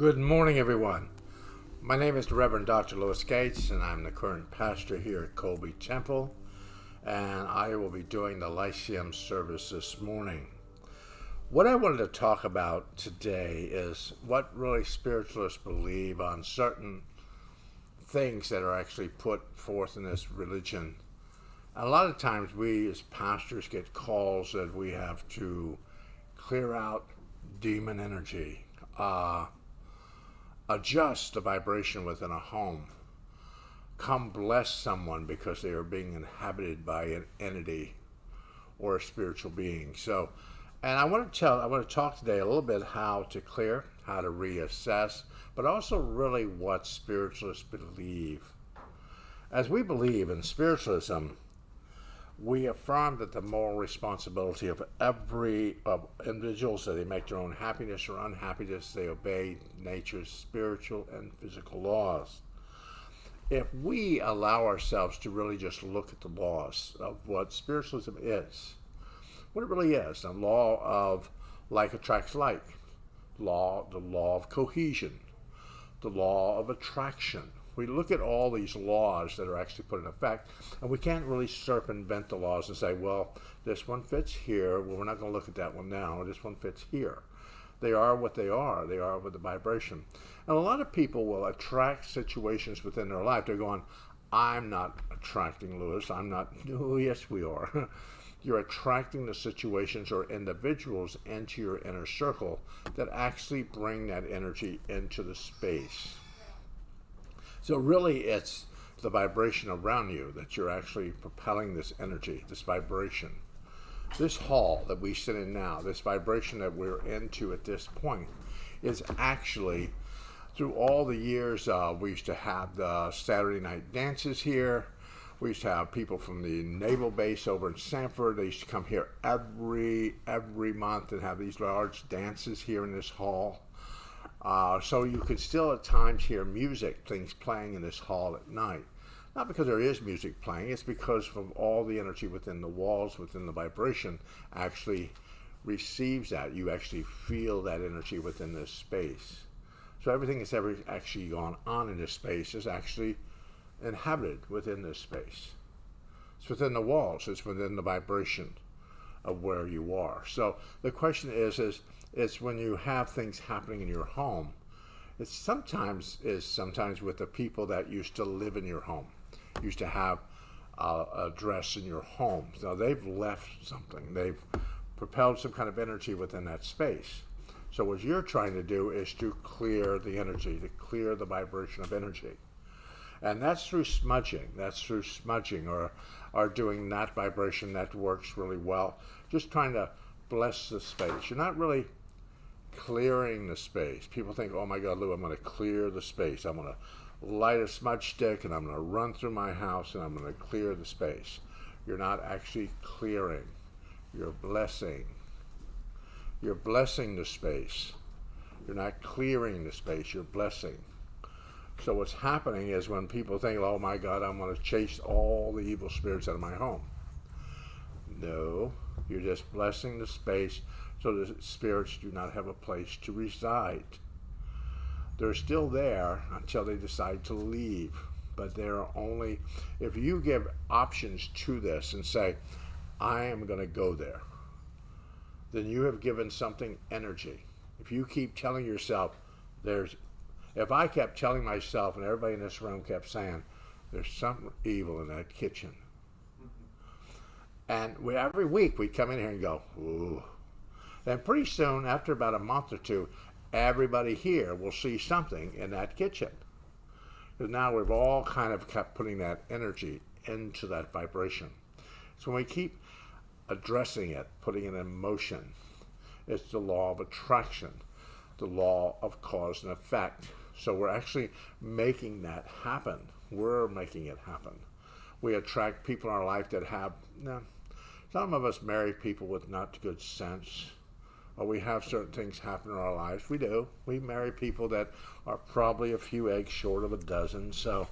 Good morning, everyone. My name is the Reverend Dr. Louis Gates, and I'm the current pastor here at Colby Temple, and I will be doing the Lyceum service this morning. What I wanted to talk about today is what really spiritualists believe on certain things that are actually put forth in this religion. And a lot of times we as pastors get calls that we have to clear out demon energy, adjust the vibration within a home, come bless someone because they are being inhabited by an entity or a spiritual being. And I want to talk today a little bit how to clear, how to reassess, but also really what spiritualists believe. As we believe in spiritualism, we affirm that the moral responsibility of individuals, that they make their own happiness or unhappiness, they obey nature's spiritual and physical laws. If we allow ourselves to really just look at the laws of what spiritualism is, what it really is, the law of like attracts like, the law of cohesion, the law of attraction. We look at all these laws that are actually put in effect, and we can't really circumvent the laws and say, well, this one fits here. Well, we're not going to look at that one now. This one fits here. They are what they are. They are with the vibration. And a lot of people will attract situations within their life. They're going, I'm not attracting Louis. I'm not. Oh, yes, we are. You're attracting the situations or individuals into your inner circle that actually bring that energy into the space. So really it's the vibration around you that you're actually propelling this energy, this vibration. This hall that we sit in now, this vibration that we're into at this point, is actually, through all the years, we used to have the Saturday night dances here. We used to have people from the naval base over in Sanford. They used to come here every month and have these large dances here in this hall. So you could still at times hear music, things playing in this hall at night. Not because there is music playing, it's because from all the energy within the walls, within the vibration, actually receives that. You actually feel that energy within this space. So everything that's ever actually gone on in this space is actually inhabited within this space. It's within the walls, it's within the vibration of where you are. So the question is it's when you have things happening in your home, it's sometimes with the people that used to live in your home, used to have a address in your home. Now they've left something, they've propelled some kind of energy within that space. So what you're trying to do is to clear the energy, to clear the vibration of energy. And that's through smudging. Or doing that vibration. That works really well. Just trying to bless the space. You're not really clearing the space. People think, oh my God, Lou, I'm going to clear the space. I'm going to light a smudge stick and I'm going to run through my house and I'm going to clear the space. You're not actually clearing. You're blessing. You're blessing the space. You're not clearing the space. You're blessing. So what's happening is when people think, oh my God, I'm going to chase all the evil spirits out of my home. No, you're just blessing the space so the spirits do not have a place to reside. They're still there until they decide to leave. But they're only, if you give options to this and say, I am going to go there, then you have given something energy. If you keep telling yourself, if I kept telling myself and everybody in this room kept saying, there's something evil in that kitchen. And every week we'd come in here and go, ooh. And pretty soon, after about a month or two, everybody here will see something in that kitchen. Because now we've all kind of kept putting that energy into that vibration. So when we keep addressing it, putting it in motion, it's the law of attraction, the law of cause and effect. So we're actually making that happen. We're making it happen. We attract people in our life that have, some of us marry people with not good sense. Or we have certain things happen in our lives. We do. We marry people that are probably a few eggs short of a dozen. So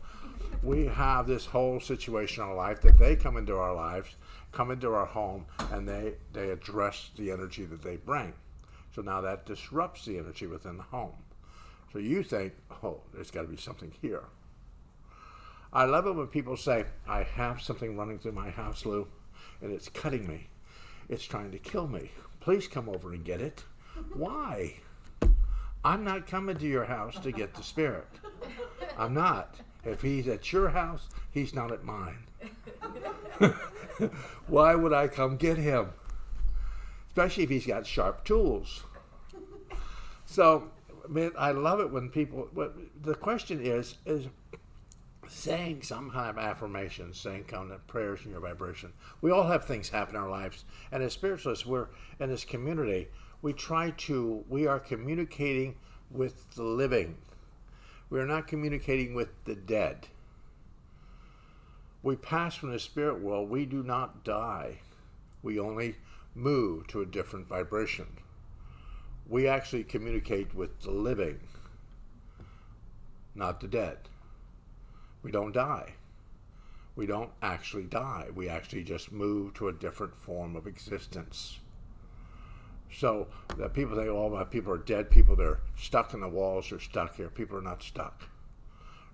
we have this whole situation in our life that they come into our lives, come into our home, and they address the energy that they bring. So now that disrupts the energy within the home. So you think, oh, there's got to be something here. I love it when people say, I have something running through my house, Lou, and it's cutting me. It's trying to kill me. Please come over and get it. Why? I'm not coming to your house to get the spirit. I'm not. If he's at your house, he's not at mine. Why would I come get him? Especially if he's got sharp tools. So, man, I love it when people, the question is saying some kind of affirmation, saying kind of prayers in your vibration. We all have things happen in our lives. And as spiritualists, we're in this community, we are communicating with the living. We are not communicating with the dead. We pass from the spirit world. We do not die. We only move to a different vibration. We actually communicate with the living, not the dead. We don't die. We don't actually die. We actually just move to a different form of existence. So that people think, oh, my people are dead. People, they're stuck in the walls. They're stuck here. People are not stuck.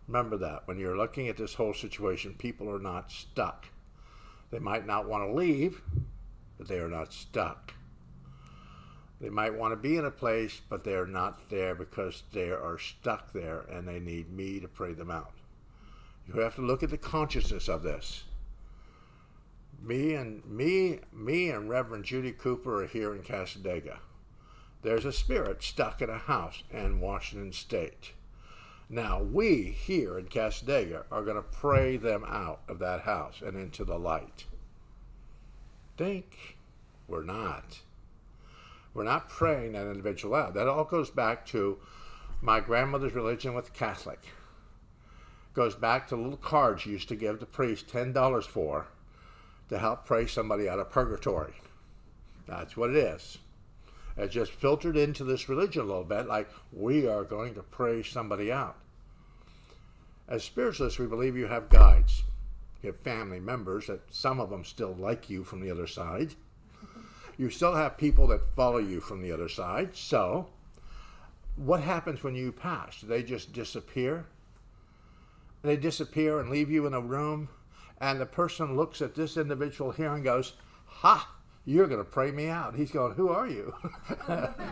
Remember that. When you're looking at this whole situation, people are not stuck. They might not want to leave, but they are not stuck. They might want to be in a place, but they are not there because they are stuck there and they need me to pray them out. You have to look at the consciousness of this. Me and Reverend Judy Cooper are here in Cassadaga. There's a spirit stuck in a house in Washington State. Now, we here in Cassadaga are going to pray them out of that house and into the light. Think? We're not. We're not praying that individual out. That all goes back to my grandmother's religion with Catholic. Goes back to little cards you used to give the priest $10 for to help pray somebody out of purgatory. That's what it is. It's just filtered into this religion a little bit, like we are going to pray somebody out. As spiritualists, we believe you have guides. You have family members that some of them still like you from the other side. You still have people that follow you from the other side. So, what happens when you pass? Do they just disappear? They disappear and leave you in a room, and the person looks at this individual here and goes, ha, you're going to pray me out. He's going, who are you?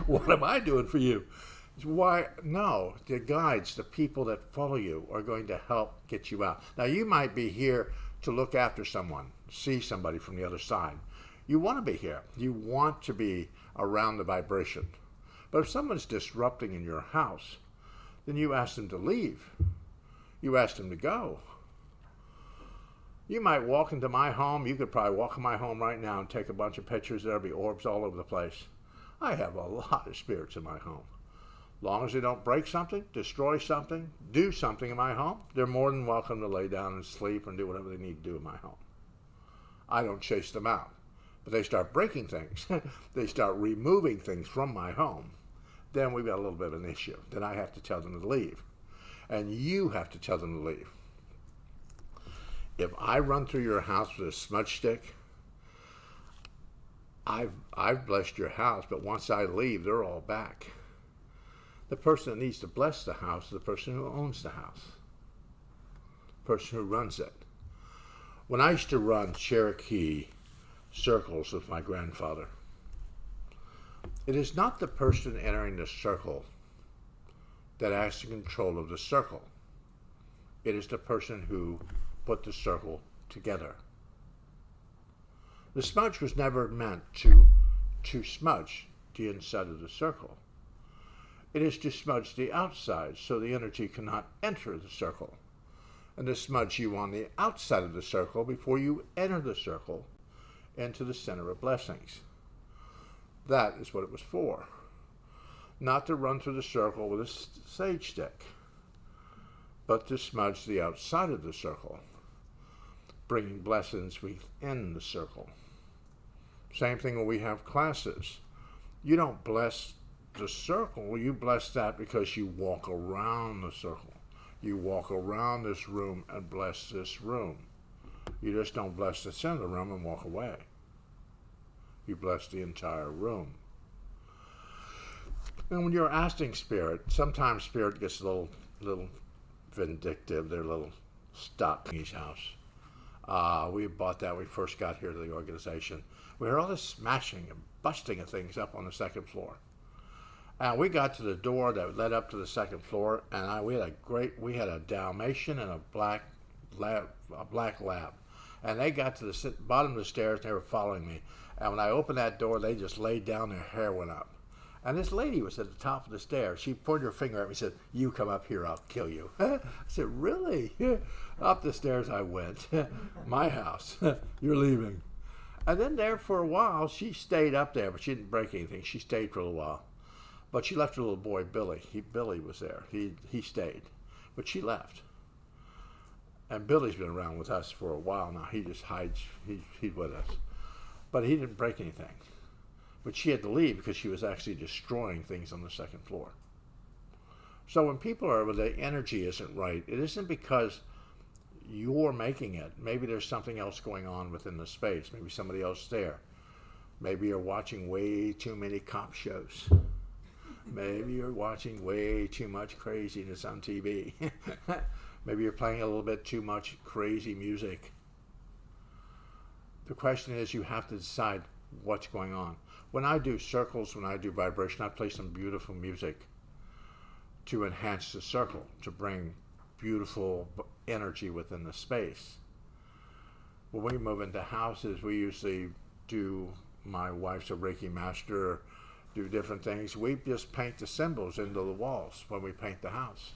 What am I doing for you? Why? No, the guides, the people that follow you are going to help get you out. Now, you might be here to look after someone, see somebody from the other side. You want to be here. You want to be around the vibration. But if someone's disrupting in your house, then you ask them to leave. You ask them to go. You might walk into my home. You could probably walk in my home right now and take a bunch of pictures. There'll be orbs all over the place. I have a lot of spirits in my home. As long as they don't break something, destroy something, do something in my home, they're more than welcome to lay down and sleep and do whatever they need to do in my home. I don't chase them out. But they start breaking things. They start removing things from my home. Then we've got a little bit of an issue. Then I have to tell them to leave. And you have to tell them to leave. If I run through your house with a smudge stick, I've blessed your house, but once I leave, they're all back. The person that needs to bless the house is the person who owns the house, the person who runs it. When I used to run Cherokee circles with my grandfather, it is not the person entering the circle that has the control of the circle. It is the person who put the circle together. The smudge was never meant to smudge the inside of the circle. It is to smudge the outside so the energy cannot enter the circle, and to smudge you on the outside of the circle before you enter the circle into the center of blessings. That is what it was for. Not to run through the circle with a sage stick, but to smudge the outside of the circle, bringing blessings within the circle. Same thing when we have classes. You don't bless the circle, you bless that because you walk around the circle. You walk around this room and bless this room. You just don't bless the center of the room and walk away. You bless the entire room. And when you're asking spirit, sometimes spirit gets a little vindictive. They're a little stuck in his house. We bought that when we first got here to the organization. We heard all this smashing and busting of things up on the second floor. And we got to the door that led up to the second floor, and we had a Dalmatian and a black lab. And they got to the bottom of the stairs, and they were following me. And when I opened that door, they just laid down, their hair went up. And this lady was at the top of the stairs. She pointed her finger at me and said, "You come up here, I'll kill you." I said, "Really?" Up the stairs I went. My house. You're leaving. And then there for a while, she stayed up there, but she didn't break anything. She stayed for a little while. But she left her little boy, Billy. Billy was there. He stayed. But she left. And Billy's been around with us for a while now. He just hides. He's with us. But he didn't break anything. But she had to leave because she was actually destroying things on the second floor. So when people are, well, the energy isn't right, it isn't because you're making it. Maybe there's something else going on within the space. Maybe somebody else there. Maybe you're watching way too many cop shows. Maybe you're watching way too much craziness on TV. Maybe you're playing a little bit too much crazy music. The question is, you have to decide what's going on. When I do circles, when I do vibration, I play some beautiful music to enhance the circle, to bring beautiful energy within the space. When we move into houses, we usually do, my wife's a Reiki master, do different things. We just paint the symbols into the walls when we paint the house.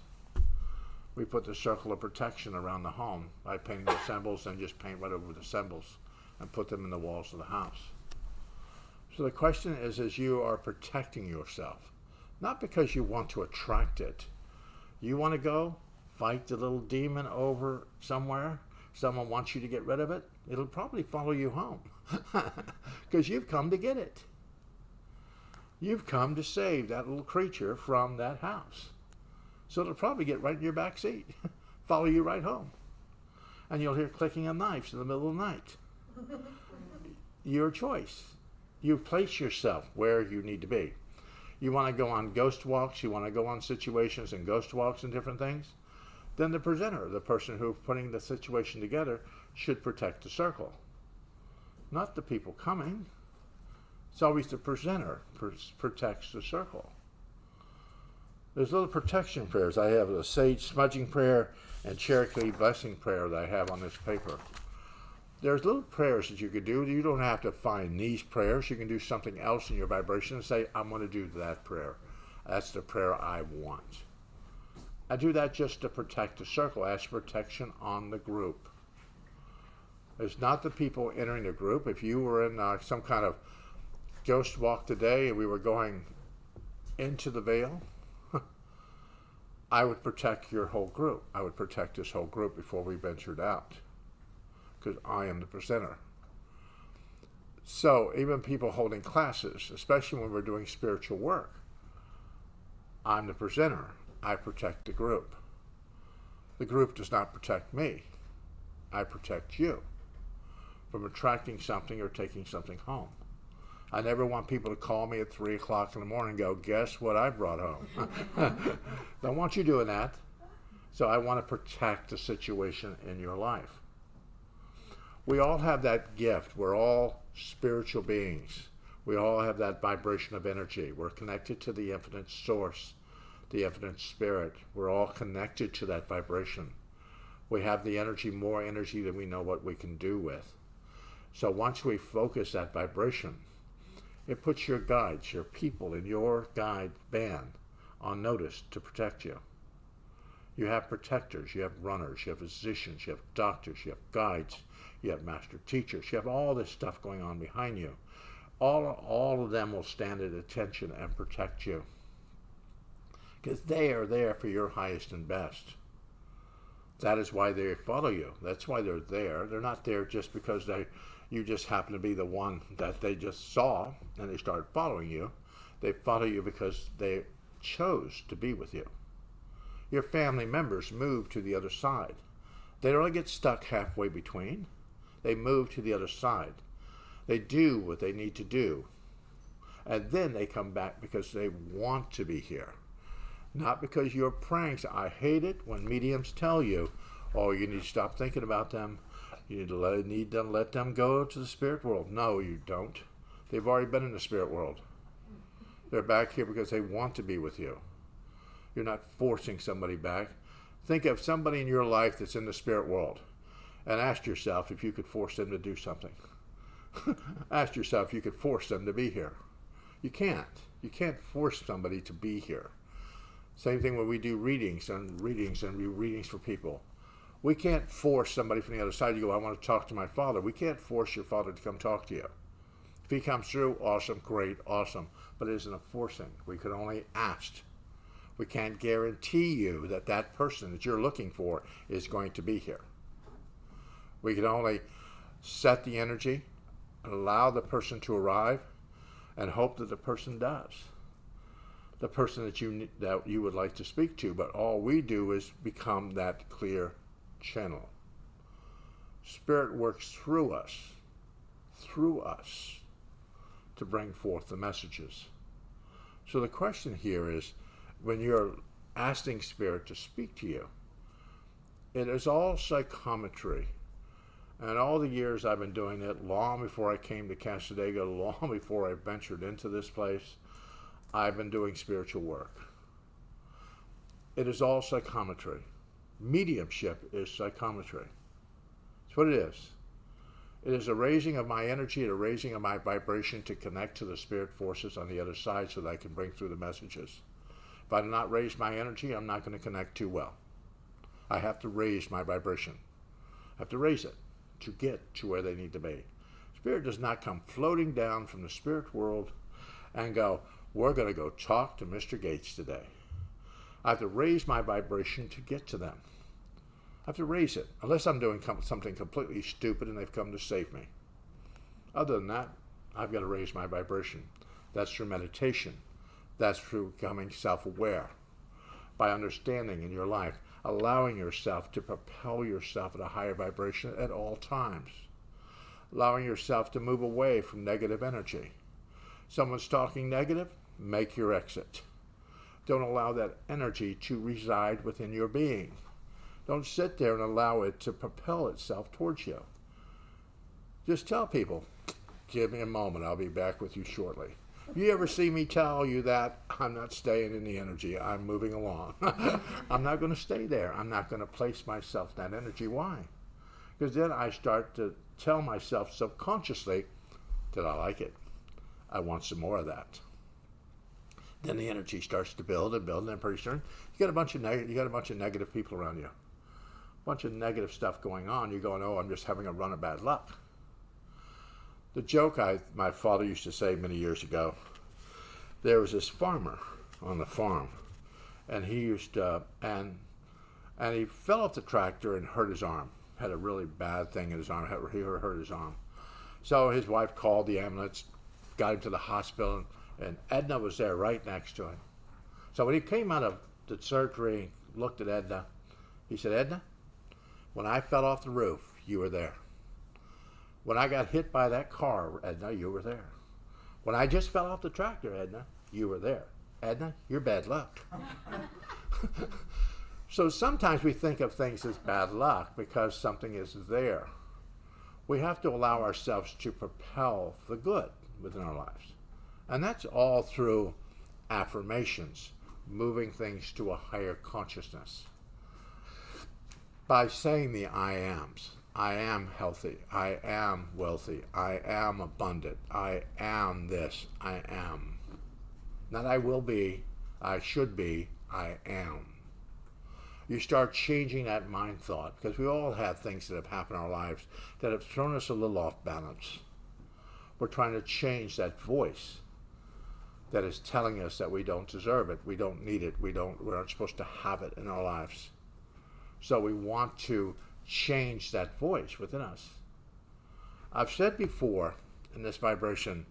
We put the circle of protection around the home by painting the symbols and just paint right over the symbols and put them in the walls of the house. So the question is you are protecting yourself, not because you want to attract it. You want to go fight the little demon over somewhere. Someone wants you to get rid of it. It'll probably follow you home because you've come to get it. You've come to save that little creature from that house. So it'll probably get right in your back seat, follow you right home. And you'll hear clicking of knives in the middle of the night. Your choice. You place yourself where you need to be. You want to go on ghost walks, you want to go on situations and ghost walks and different things, then the presenter, the person who's putting the situation together, should protect the circle. Not the people coming. It's always the presenter protects the circle. There's little protection prayers. I have a sage smudging prayer and Cherokee blessing prayer that I have on this paper. There's little prayers that you could do. You don't have to find these prayers. You can do something else in your vibration and say, I'm going to do that prayer. That's the prayer I want. I do that just to protect the circle, as protection on the group. It's not the people entering the group. If you were in some kind of ghost walk today and we were going into the veil, I would protect your whole group. I would protect this whole group before we ventured out, because I am the presenter. So even people holding classes, especially when we're doing spiritual work, I'm the presenter. I protect the group. The group does not protect me. I protect you from attracting something or taking something home. I never want people to call me at 3 o'clock in the morning and go, guess what I brought home? Don't want you doing that. So I want to protect the situation in your life. We all have that gift. We're all spiritual beings. We all have that vibration of energy. We're connected to the infinite source, the infinite spirit. We're all connected to that vibration. We have the energy, more energy than we know what we can do with. So once we focus that vibration, it puts your guides, your people in your guide band on notice to protect you. You have protectors, you have runners, you have physicians, you have doctors, you have guides, you have master teachers, you have all this stuff going on behind you. All of them will stand at attention and protect you, because they are there for your highest and best. That is why they follow you. That's why they're there. They're not there just because you just happen to be the one that they just saw and they started following you. They follow you because they chose to be with you. Your family members move to the other side. They don't get stuck halfway between. They move to the other side. They do what they need to do. And then they come back because they want to be here. Not because you're praying. So I hate it when mediums tell you, oh, you need to stop thinking about them. You need to let them go to the spirit world. No, you don't. They've already been in the spirit world. They're back here because they want to be with you. You're not forcing somebody back. Think of somebody in your life that's in the spirit world and ask yourself if you could force them to do something. Ask yourself if you could force them to be here. You can't. You can't force somebody to be here. Same thing when we do readings and readings for people. We can't force somebody from the other side to go, I want to talk to my father. We can't force your father to come talk to you. If he comes through, awesome, great, awesome. But it isn't a forcing. We could only ask. We can't guarantee you that that person that you're looking for is going to be here. We can only set the energy, allow the person to arrive, and hope that the person does. The person that you would like to speak to, but all we do is become that clear channel. Spirit works through us, to bring forth the messages. So the question here is, when you're asking Spirit to speak to you, it is all psychometry. And all the years I've been doing it, long before I came to Cassadaga, long before I ventured into this place, I've been doing spiritual work. It is all psychometry. Mediumship is psychometry. That's what it is. It is a raising of my energy, a raising of my vibration to connect to the spirit forces on the other side so that I can bring through the messages. If I do not raise my energy, I'm not going to connect too well. I have to raise my vibration. I have to raise it to get to where they need to be. Spirit does not come floating down from the spirit world and go, we're going to go talk to Mr. Gates today. I have to raise my vibration to get to them. I have to raise it, unless I'm doing something completely stupid and they've come to save me. Other than that, I've got to raise my vibration. That's through meditation. That's through becoming self-aware. By understanding in your life, allowing yourself to propel yourself at a higher vibration at all times. Allowing yourself to move away from negative energy. Someone's talking negative, make your exit. Don't allow that energy to reside within your being. Don't sit there and allow it to propel itself towards you. Just tell people, give me a moment, I'll be back with you shortly. If you ever see me tell you that, I'm not staying in the energy, I'm moving along. I'm not going to stay there. I'm not going to place myself in that energy. Why? Because then I start to tell myself subconsciously that I like it. I want some more of that. Then the energy starts to build and build, and then pretty soon you got a bunch of negative people around you, a bunch of negative stuff going on. You're going, oh, I'm just having a run of bad luck. The joke my father used to say many years ago, there was this farmer on the farm, and he used to, and he fell off the tractor and hurt his arm. Had a really bad thing in his arm. He hurt his arm. So his wife called the ambulance, got him to the hospital, and Edna was there right next to him. So when he came out of the surgery, looked at Edna, he said, Edna, when I fell off the roof, you were there. When I got hit by that car, Edna, you were there. When I just fell off the tractor, Edna, you were there. Edna, you're bad luck. So sometimes we think of things as bad luck because something is there. We have to allow ourselves to propel the good within our lives. And that's all through affirmations, moving things to a higher consciousness. By saying the I ams. I am healthy. I am wealthy. I am abundant. I am this. I am. Not I will be. I should be. I am. You start changing that mind thought, because we all have things that have happened in our lives that have thrown us a little off balance. We're trying to change that voice that is telling us that we don't deserve it, we don't need it, we aren't supposed to have it in our lives. So we want to change that voice within us. I've said before in this vibration,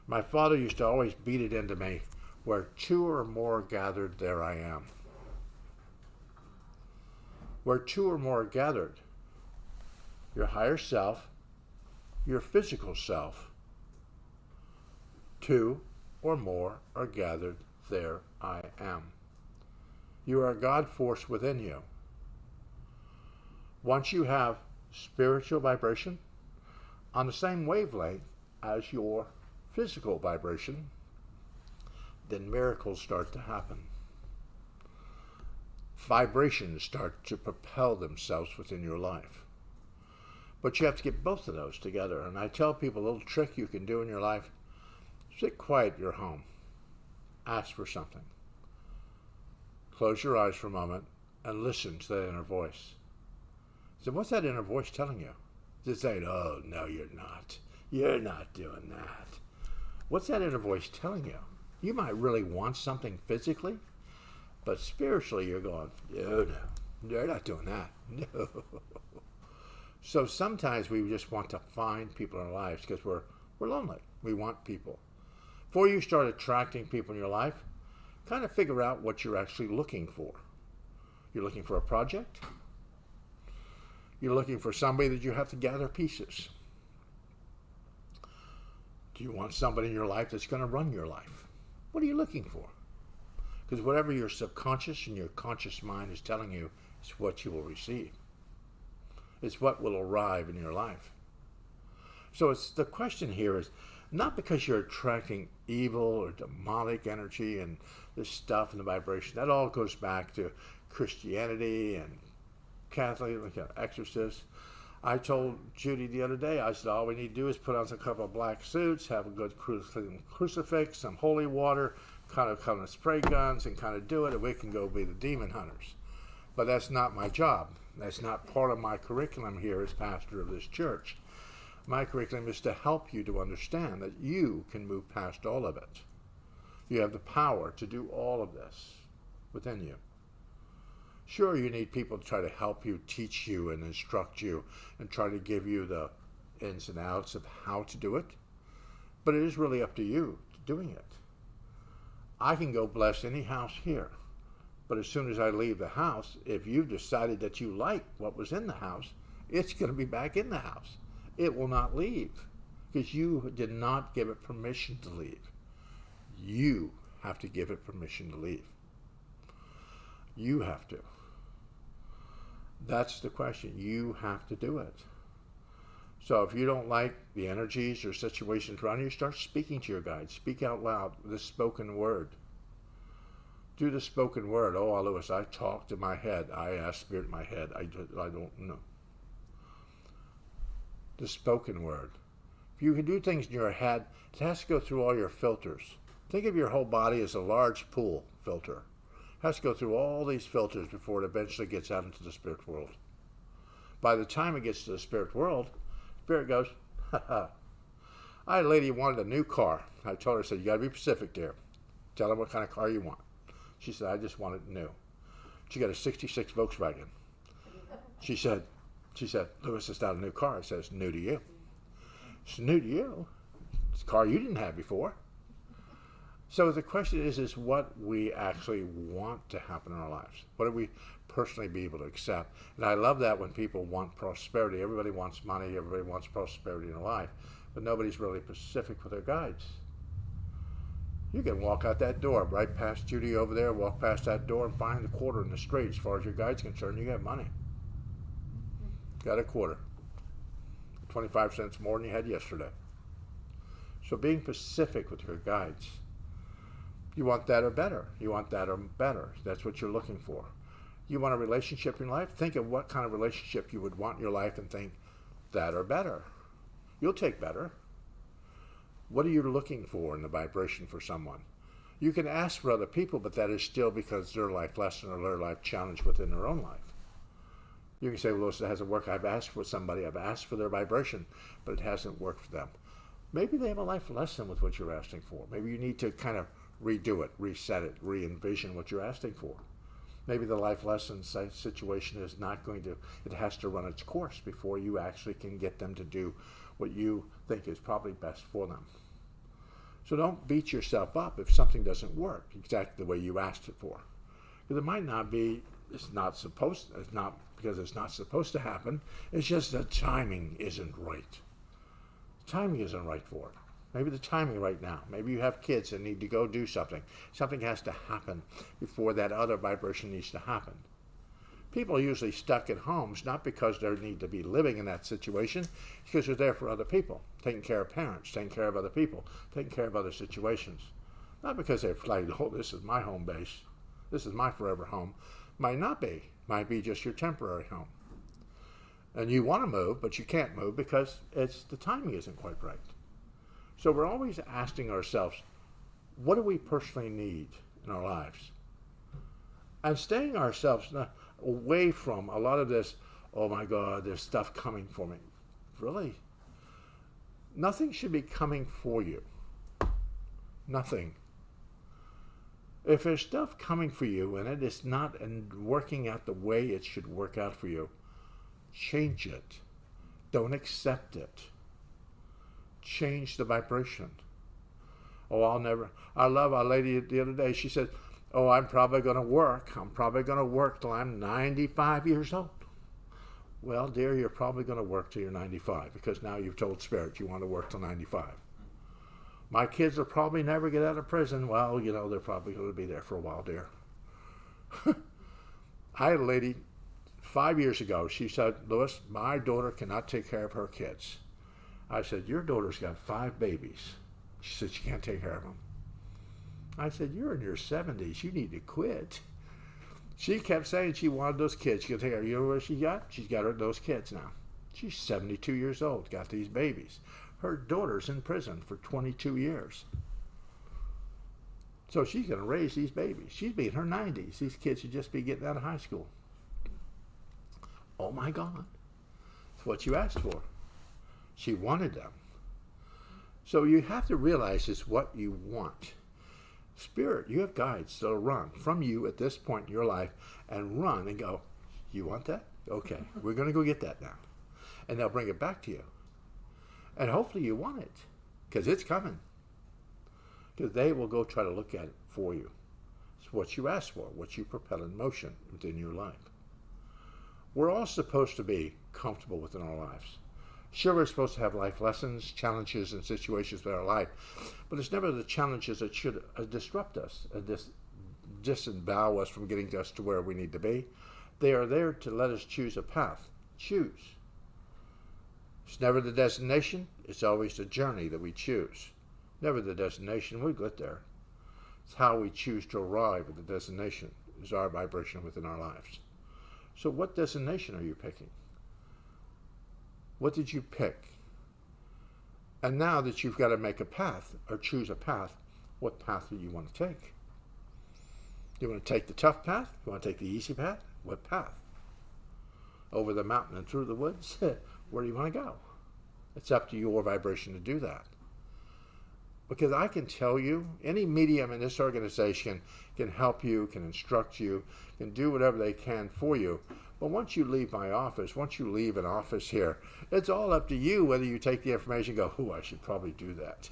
my father used to always beat it into me, where two or more are gathered, there I am. Where two or more are gathered, your higher self, your physical self, two or more are gathered, there I am. You are a God force within you. Once you have spiritual vibration on the same wavelength as your physical vibration, then miracles start to happen. Vibrations start to propel themselves within your life. But you have to get both of those together. And I tell people a little trick you can do in your life: sit quiet at your home. Ask for something. Close your eyes for a moment and listen to that inner voice. So what's that inner voice telling you? Is it saying, oh, no, you're not. You're not doing that. What's that inner voice telling you? You might really want something physically, but spiritually you're going, no, you're not doing that. No. So sometimes we just want to find people in our lives because we're lonely. We want people. Before you start attracting people in your life, kind of figure out what you're actually looking for. You're looking for a project. You're looking for somebody that you have to gather pieces. Do you want somebody in your life that's going to run your life? What are you looking for? Because whatever your subconscious and your conscious mind is telling you is what you will receive. It's what will arrive in your life. So it's the question here is not because you're attracting evil or demonic energy and this stuff and the vibration. That all goes back to Christianity and Catholic exorcists. I told Judy the other day, I said, all we need to do is put on a couple of black suits, have a good crucifix, some holy water, kind of spray guns and kind of do it, and we can go be the demon hunters. But that's not my job. That's not part of my curriculum here as pastor of this church. My curriculum is to help you to understand that you can move past all of it. You have the power to do all of this within you. Sure, you need people to try to help you, teach you, and instruct you, and try to give you the ins and outs of how to do it. But it is really up to you doing it. I can go bless any house here. But as soon as I leave the house, if you've decided that you like what was in the house, it's going to be back in the house. It will not leave because you did not give it permission to leave. You have to give it permission to leave. You have to. That's the question. You have to do it. So if you don't like the energies or situations around you, start speaking to your guides. Speak out loud, the spoken word. Do the spoken word. Oh, Lewis, I talk to my head. I ask spirit in my head. I don't know. The spoken word. If you can do things in your head, it has to go through all your filters. Think of your whole body as a large pool filter. It has to go through all these filters before it eventually gets out into the spirit world. By the time it gets to the spirit world, spirit goes, I had a lady who wanted a new car. I told her, I said, you got to be specific there. Tell her what kind of car you want. She said, I just want it new. She got a 66 Volkswagen. She said, Lewis, it's not a new car. I said, it's new to you. It's new to you. It's a car you didn't have before. So the question is what we actually want to happen in our lives. What do we personally be able to accept? And I love that when people want prosperity. Everybody wants money. Everybody wants prosperity in their life. But nobody's really specific with their guides. You can walk out that door, right past Judy over there, walk past that door and find the quarter in the street. As far as your guide's concerned, you got money. Got a quarter. 25 cents more than you had yesterday. So being specific with your guides. You want that or better. You want that or better. That's what you're looking for. You want a relationship in life? Think of what kind of relationship you would want in your life and think that or better. You'll take better. What are you looking for in the vibration for someone? You can ask for other people, but that is still because their life lesson or their life challenge within their own life. You can say, well, it hasn't worked. I've asked for somebody. I've asked for their vibration, but it hasn't worked for them. Maybe they have a life lesson with what you're asking for. Maybe you need to kind of redo it, reset it, re-envision what you're asking for. Maybe the life lesson situation is not going to, it has to run its course before you actually can get them to do what you think is probably best for them. So don't beat yourself up if something doesn't work exactly the way you asked it for. Because it might not be, it's not because it's not supposed to happen. It's just the timing isn't right. The timing isn't right for it. Maybe the timing right now. Maybe you have kids that need to go do something. Something has to happen before that other vibration needs to happen. People are usually stuck at homes not because they need to be living in that situation, because they're there for other people, taking care of parents, taking care of other people, taking care of other situations. Not because they're like, oh, this is my home base, this is my forever home. Might not be. Might be just your temporary home. And you want to move, but you can't move because the timing isn't quite right. So we're always asking ourselves, what do we personally need in our lives? And staying ourselves away from a lot of this, oh my God, there's stuff coming for me. Really? Nothing should be coming for you. Nothing. If there's stuff coming for you and it is not working out the way it should work out for you, change it. Don't accept it. Change the vibration. Oh, I love a lady the other day, she said, oh, I'm probably going to work till I'm 95 years old. Well, dear, you're probably going to work till you're 95 because now you've told Spirit you want to work till 95. My kids will probably never get out of prison. Well, they're probably going to be there for a while, dear. I had a lady 5 years ago. She said, Louis, my daughter cannot take care of her kids. I said, your daughter's got 5 babies. She said, she can't take care of them. I said, you're in your 70s. You need to quit. She kept saying she wanted those kids. She could take care. You know what she got? She's got those kids now. She's 72 years old, got these babies. Her daughter's in prison for 22 years. So she's going to raise these babies. She's be in her 90s. These kids should just be getting out of high school. Oh my God. It's what you asked for. She wanted them. So you have to realize it's what you want. Spirit, you have guides that'll run from you at this point in your life and run and go, you want that? Okay, we're going to go get that now. And they'll bring it back to you. And hopefully you want it, because it's coming. Because they will go try to look at it for you. It's what you ask for, what you propel in motion within your life. We're all supposed to be comfortable within our lives. Sure, we're supposed to have life lessons, challenges, and situations in our life, but it's never the challenges that should disrupt us, disavow us from getting us to where we need to be. They are there to let us choose a path. Choose. It's never the destination, it's always the journey that we choose. Never the destination, we get there. It's how we choose to arrive at the destination, is our vibration within our lives. So what destination are you picking? What did you pick? And now that you've got to make a path, or choose a path, what path do you want to take? Do you want to take the tough path? Do you want to take the easy path? What path? Over the mountain and through the woods? Where do you want to go? It's up to your vibration to do that. Because I can tell you, any medium in this organization can help you, can instruct you, can do whatever they can for you. But once you leave my office, once you leave an office here, it's all up to you whether you take the information and go, oh, I should probably do that.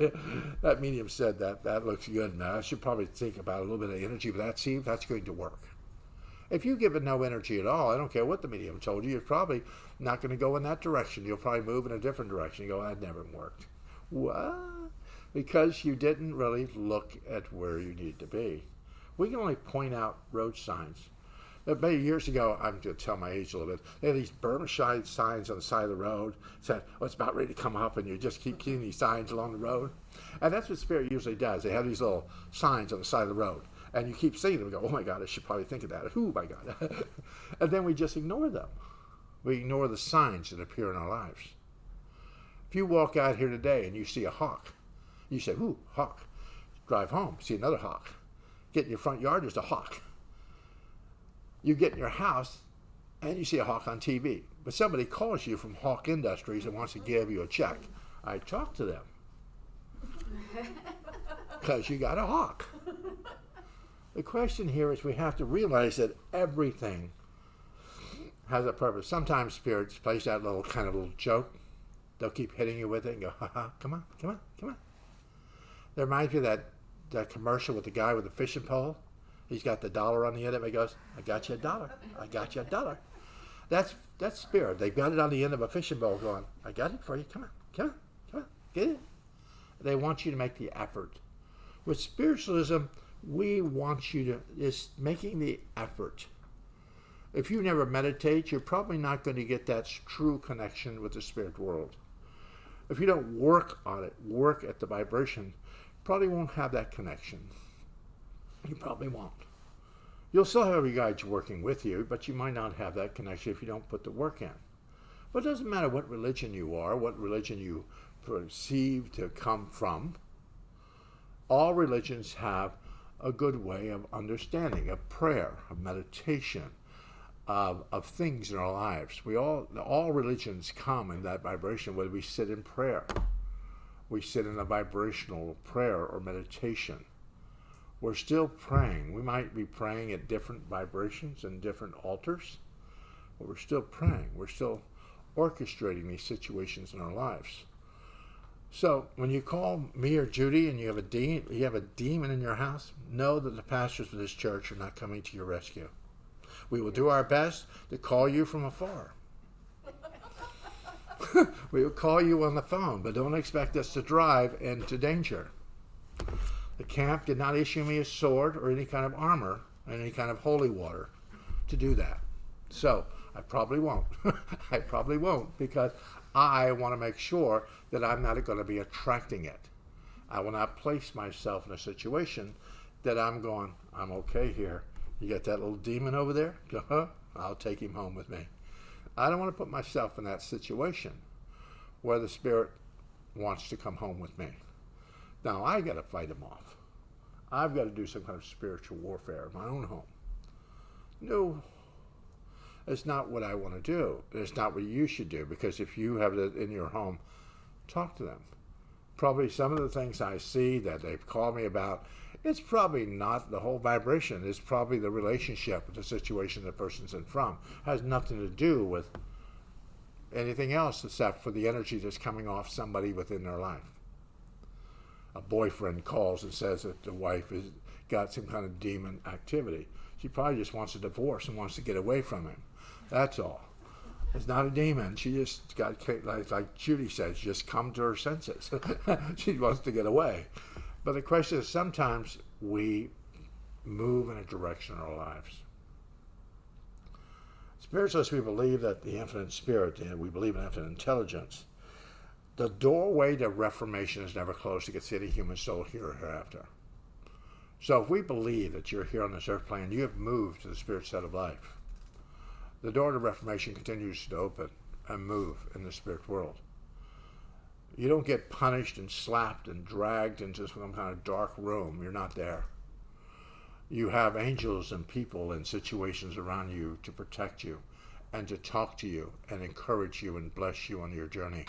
That medium said that. That looks good. Now, I should probably think about a little bit of energy for that. See if that's going to work. If you give it no energy at all, I don't care what the medium told you, you're probably not going to go in that direction. You'll probably move in a different direction. You go, that never worked. What? Because you didn't really look at where you need to be. We can only point out road signs. Many years ago, I'm going to tell my age a little bit, they had these Burma signs on the side of the road, said, oh, it's about ready to come up, and you just keep keeping these signs along the road. And that's what Spirit usually does. They have these little signs on the side of the road, and you keep seeing them and go, oh my God, I should probably think of that. Oh my God. And then we just ignore them. We ignore the signs that appear in our lives. If you walk out here today and you see a hawk, you say, ooh, hawk. Drive home, see another hawk. Get in your front yard, there's a hawk. You get in your house and you see a hawk on TV. But somebody calls you from Hawk Industries and wants to give you a check. I talk to them. Because you got a hawk. The question here is we have to realize that everything has a purpose. Sometimes spirits plays that little kind of little joke. They'll keep hitting you with it and go, ha ha, come on, come on, come on. That reminds me of that commercial with the guy with the fishing pole. He's got the dollar on the end of it. He goes, I got you $1. I got you $1. That's Spirit. They've got it on the end of a fishing pole going, I got it for you. Come on, come on, come on, get it. They want you to make the effort. With spiritualism, we want you to, is making the effort. If you never meditate, you're probably not going to get that true connection with the spirit world. If you don't work on it, work at the vibration, probably won't have that connection. You probably won't. You'll still have your guides working with you, but you might not have that connection if you don't put the work in. But it doesn't matter what religion you are, what religion you perceive to come from. All religions have a good way of understanding, of prayer, of meditation, of things in our lives. All religions come in that vibration, whether we sit in prayer. We sit in a vibrational prayer or meditation. We're still praying. We might be praying at different vibrations and different altars, but we're still praying. We're still orchestrating these situations in our lives. So when you call me or Judy and you have a demon in your house, know that the pastors of this church are not coming to your rescue. We will do our best to call you from afar. We will call you on the phone, but don't expect us to drive into danger. The camp did not issue me a sword or any kind of armor, any kind of holy water to do that. So I probably won't. I probably won't, because I want to make sure that I'm not going to be attracting it. I will not place myself in a situation that I'm okay here. You got that little demon over there? I'll take him home with me. I don't want to put myself in that situation where the spirit wants to come home with me. Now, I got to fight him off. I've got to do some kind of spiritual warfare in my own home. No, it's not what I want to do. It's not what you should do, because if you have it in your home, talk to them. Probably some of the things I see that they've called me about, it's probably not the whole vibration. It's probably the relationship with the situation the person's in from. It has nothing to do with anything else except for the energy that's coming off somebody within their life. A boyfriend calls and says that the wife has got some kind of demon activity. She probably just wants a divorce and wants to get away from him. That's all. It's not a demon. She just got, like Judy says, just come to her senses. She wants to get away. But the question is, sometimes we move in a direction in our lives. Spiritualists, we believe that the infinite spirit, and we believe in infinite intelligence. The doorway to reformation is never closed to get to any human soul here or hereafter. So if we believe that you're here on this earth plane, you have moved to the spirit set of life. The door to reformation continues to open and move in the spirit world. You don't get punished and slapped and dragged into some kind of dark room. You're not there. You have angels and people and situations around you to protect you and to talk to you and encourage you and bless you on your journey.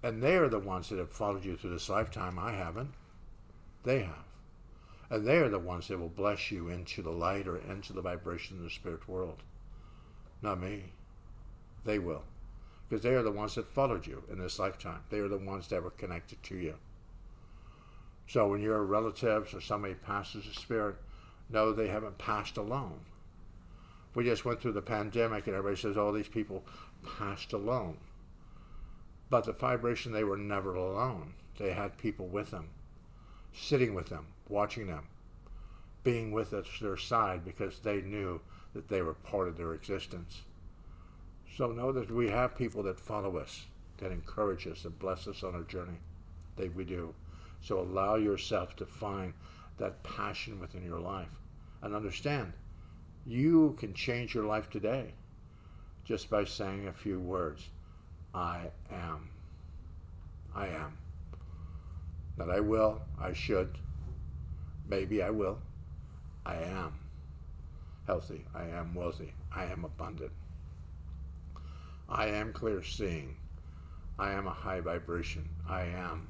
And they are the ones that have followed you through this lifetime. I haven't. They have. And they are the ones that will bless you into the light or into the vibration of the spirit world. Not me. They will. Because they are the ones that followed you in this lifetime. They are the ones that were connected to you. So when your relatives or somebody passes a spirit, know they haven't passed alone. We just went through the pandemic and everybody says, oh, these people passed alone. But the vibration, they were never alone. They had people with them, sitting with them, watching them, being with their side, because they knew that they were part of their existence. So know that we have people that follow us, that encourage us, that bless us on our journey. We do. So allow yourself to find that passion within your life. And understand, you can change your life today just by saying a few words. I am. I am. Not I will, I should, maybe I will. I am healthy. I am wealthy. I am abundant. I am clear seeing. I am a high vibration. I am.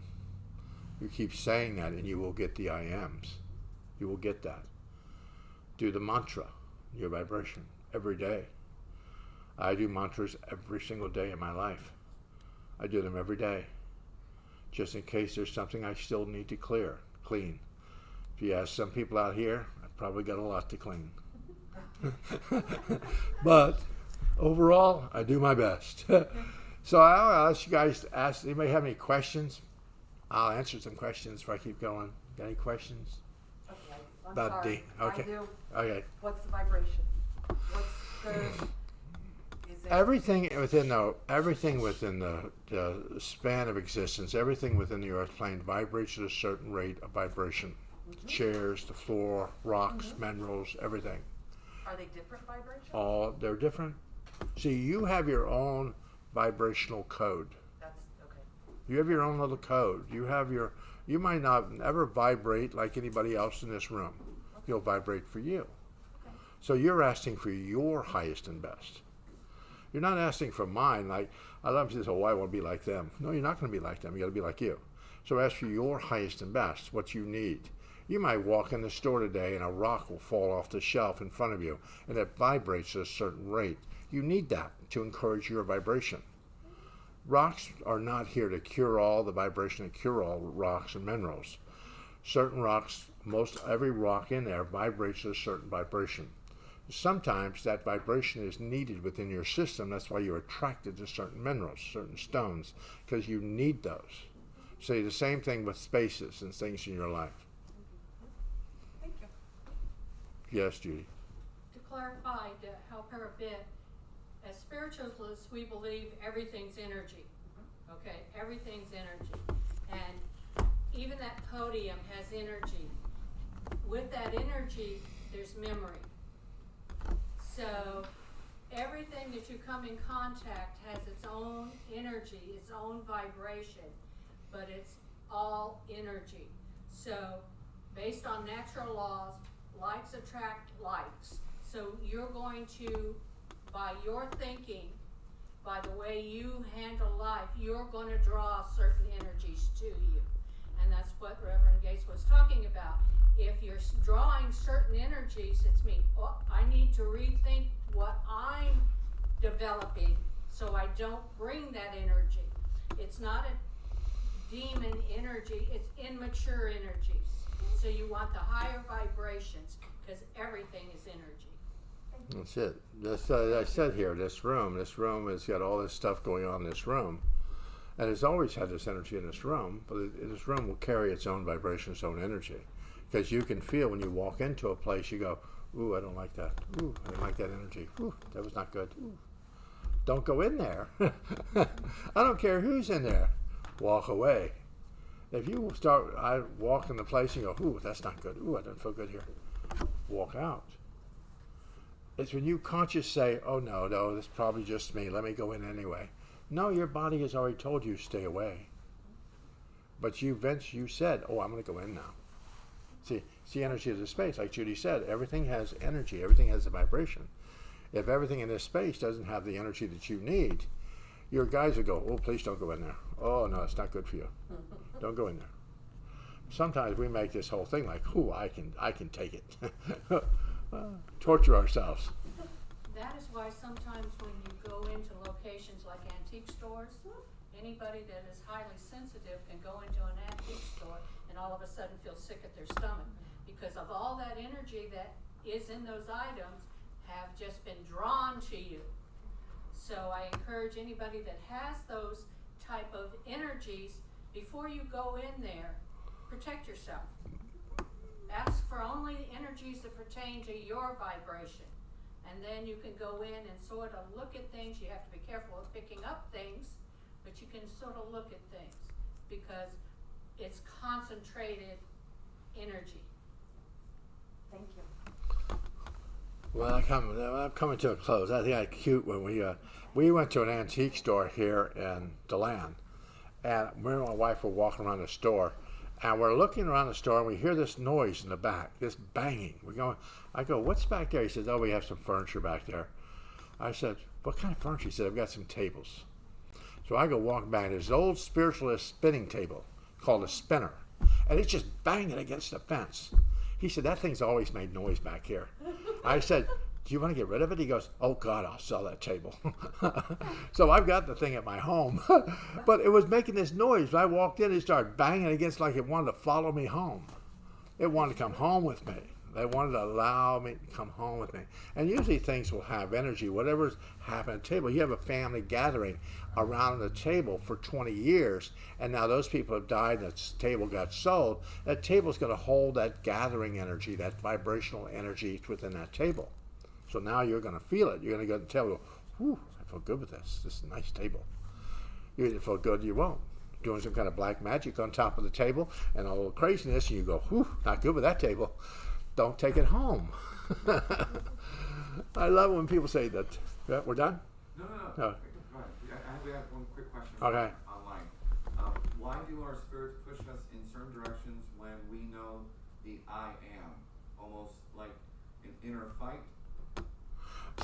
You keep saying that and you will get the I ams. You will get that. Do the mantra, your vibration, every day. I do mantras every single day in my life. I do them every day, just in case there's something I still need to clean. If you ask some people out here, I've probably got a lot to clean. But overall, I do my best. So I'll ask you guys to ask, anybody have any questions? I'll answer some questions before I keep going. Got any questions? Okay, I'm About sorry. okay. I do. Okay. What's the vibration? What's the... Is it... Everything within the span of existence, everything within the earth plane vibrates at a certain rate of vibration. Mm-hmm. Chairs, the floor, rocks, minerals, everything. Are they different vibrations? All they're different. See, you have your own vibrational code. That's okay. You have your own little code. You might not ever vibrate like anybody else in this room. Okay. You'll vibrate for you. Okay. So you're asking for your highest and best. You're not asking for mine. Like I love to say, "Oh, I want to be like them." No, you're not going to be like them. You got to be like you. So ask for your highest and best. What you need. You might walk in the store today and a rock will fall off the shelf in front of you, and it vibrates at a certain rate. You need that to encourage your vibration. Rocks are not here to cure all the vibration and cure all rocks and minerals. Certain rocks, most every rock in there vibrates at a certain vibration. Sometimes that vibration is needed within your system. That's why you're attracted to certain minerals, certain stones, because you need those. So the same thing with spaces and things in your life. Thank you. Yes, Judy. To clarify, to help her a bit, as spiritualists, we believe everything's energy. Okay, everything's energy. And even that podium has energy. With that energy, there's memory. So everything that you come in contact has its own energy, its own vibration, but it's all energy. So based on natural laws, likes attract likes. So you're going to, by your thinking, by the way you handle life, you're going to draw certain energies to you. And that's what Reverend Gates was talking about. If you're drawing certain energies, it's me. Oh, I need to rethink what I'm developing so I don't bring that energy. It's not a demon energy, it's immature energies. So you want the higher vibrations because everything is energy. That's it. That's, I said here, this room has got all this stuff going on in this room. And it's always had this energy in this room, but this room will carry its own vibration, its own energy. Because you can feel when you walk into a place, you go, ooh, I don't like that. Ooh, I don't like that energy. Ooh, that was not good. Ooh. Don't go in there. I don't care who's in there. Walk away. If you I walk in the place and go, ooh, that's not good. Ooh, I don't feel good here. Walk out. It's when you conscious say, oh, no, this is probably just me. Let me go in anyway. No, your body has already told you stay away. But you said, oh, I'm going to go in now. See, it's the energy of the space. Like Judy said, everything has energy. Everything has a vibration. If everything in this space doesn't have the energy that you need, your guys will go, oh, please don't go in there. Oh, no, it's not good for you. Don't go in there. Sometimes we make this whole thing like, ooh, I can take it. Torture ourselves. That is why sometimes when you go into locations like antique stores, anybody that is highly sensitive can go into an antique store and all of a sudden feel sick at their stomach because of all that energy that is in those items have just been drawn to you. So I encourage anybody that has those type of energies, before you go in there, protect yourself. Ask for only energies that pertain to your vibration. And then you can go in and sort of look at things. You have to be careful of picking up things, but you can sort of look at things because it's concentrated energy. Thank you. Well, I'm coming to a close. I think it's cute when we went to an antique store here in DeLand, and me and my wife were walking around the store, and we're looking around the store, and we hear this noise in the back, this banging. I go, what's back there? He says, oh, we have some furniture back there. I said, what kind of furniture? He said, I've got some tables. So I go walking back. There's an old Spiritualist spinning table called a spinner, and it's just banging against the fence. He said, that thing's always made noise back here. I said, do you want to get rid of it? He goes, oh, God, I'll sell that table. So I've got the thing at my home. But it was making this noise. When I walked in, it started banging against like it wanted to follow me home. It wanted to come home with me. They wanted to allow me to come home with me. And usually things will have energy. Whatever's happened at the table, you have a family gathering around the table for 20 years, and now those people have died and the table got sold. That table's going to hold that gathering energy, that vibrational energy within that table. So now you're going to feel it. You're going to go to the table, whew, I feel good with this. This is a nice table. You didn't feel good, you won't. Doing some kind of black magic on top of the table and all the craziness, and you go, whew, not good with that table. Don't take it home. I love when people say that. Yeah, we're done? No. No. Go ahead. We have one quick question Okay. online. Why do our spirits push us in certain directions when we know the I am? Almost like an inner fight?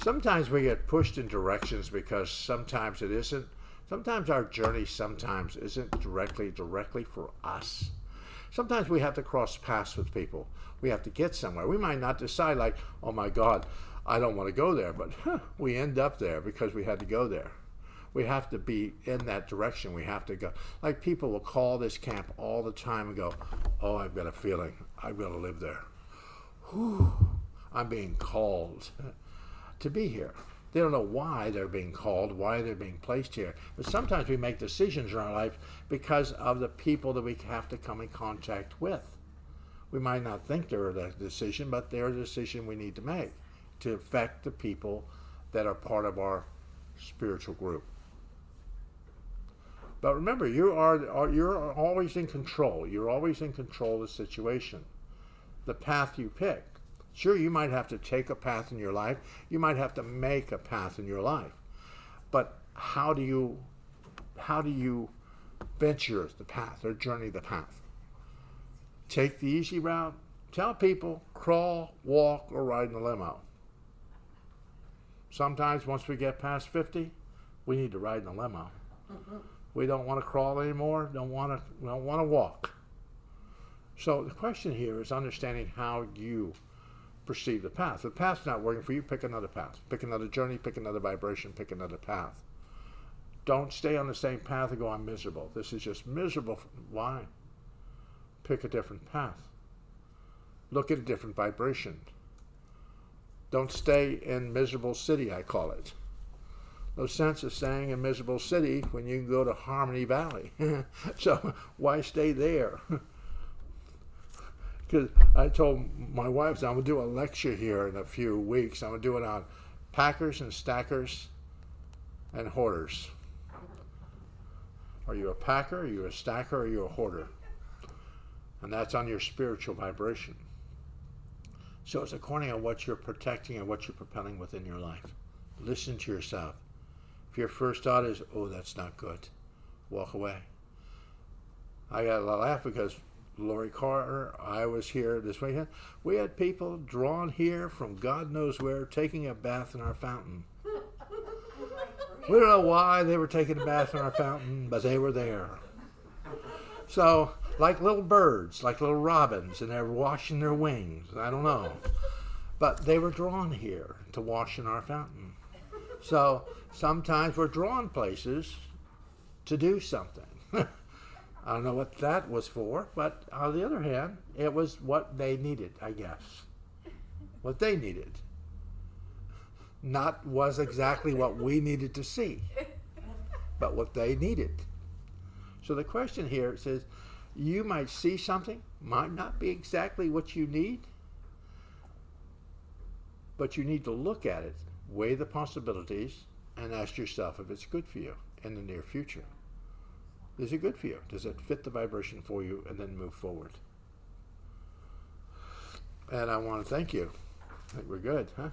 Sometimes we get pushed in directions because sometimes it isn't. Sometimes our journey sometimes isn't directly for us. Sometimes we have to cross paths with people. We have to get somewhere. We might not decide like, oh my God, I don't want to go there, but we end up there because we had to go there. We have to be in that direction. We have to go. Like people will call this camp all the time and go, oh, I've got a feeling. I'm going to live there. Whew, I'm being called to be here. They don't know why they're being called, why they're being placed here. But sometimes we make decisions in our life because of the people that we have to come in contact with. We might not think they're a decision, but they're a decision we need to make to affect the people that are part of our spiritual group. But remember, you're always in control. You're always in control of the situation, the path you pick. Sure, you might have to take a path in your life. You might have to make a path in your life. But how do you venture the path or journey the path? Take the easy route. Tell people, crawl, walk, or ride in a limo. Sometimes once we get past 50, we need to ride in a limo. We don't want to crawl anymore. We don't want to walk. So the question here is understanding how you perceive the path. If the path's not working for you, pick another path. Pick another journey, pick another vibration, pick another path. Don't stay on the same path and go, I'm miserable. This is just miserable. Why? Pick a different path. Look at a different vibration. Don't stay in miserable city, I call it. No sense of staying in miserable city when you can go to Harmony Valley. So why stay there? Because I told my wife that I'm going to do a lecture here in a few weeks. I'm going to do it on packers and stackers and hoarders. Are you a packer? Are you a stacker? Are you a hoarder? And that's on your spiritual vibration. So it's according to what you're protecting and what you're propelling within your life. Listen to yourself. If your first thought is, oh, that's not good, walk away. I got a laugh because Lori Carter, I was here this weekend. We had people drawn here from God knows where taking a bath in our fountain. We don't know why they were taking a bath in our fountain, but they were there. So, like little birds, like little robins, and they're washing their wings. I don't know. But they were drawn here to wash in our fountain. So, sometimes we're drawn places to do something. I don't know what that was for, but on the other hand, it was what they needed, I guess. What they needed. Not was exactly what we needed to see, but what they needed. So the question here says, you might see something, might not be exactly what you need, but you need to look at it, weigh the possibilities, and ask yourself if it's good for you in the near future. Is it good for you? Does it fit the vibration for you? And then move forward. And I want to thank you. I think we're good, huh?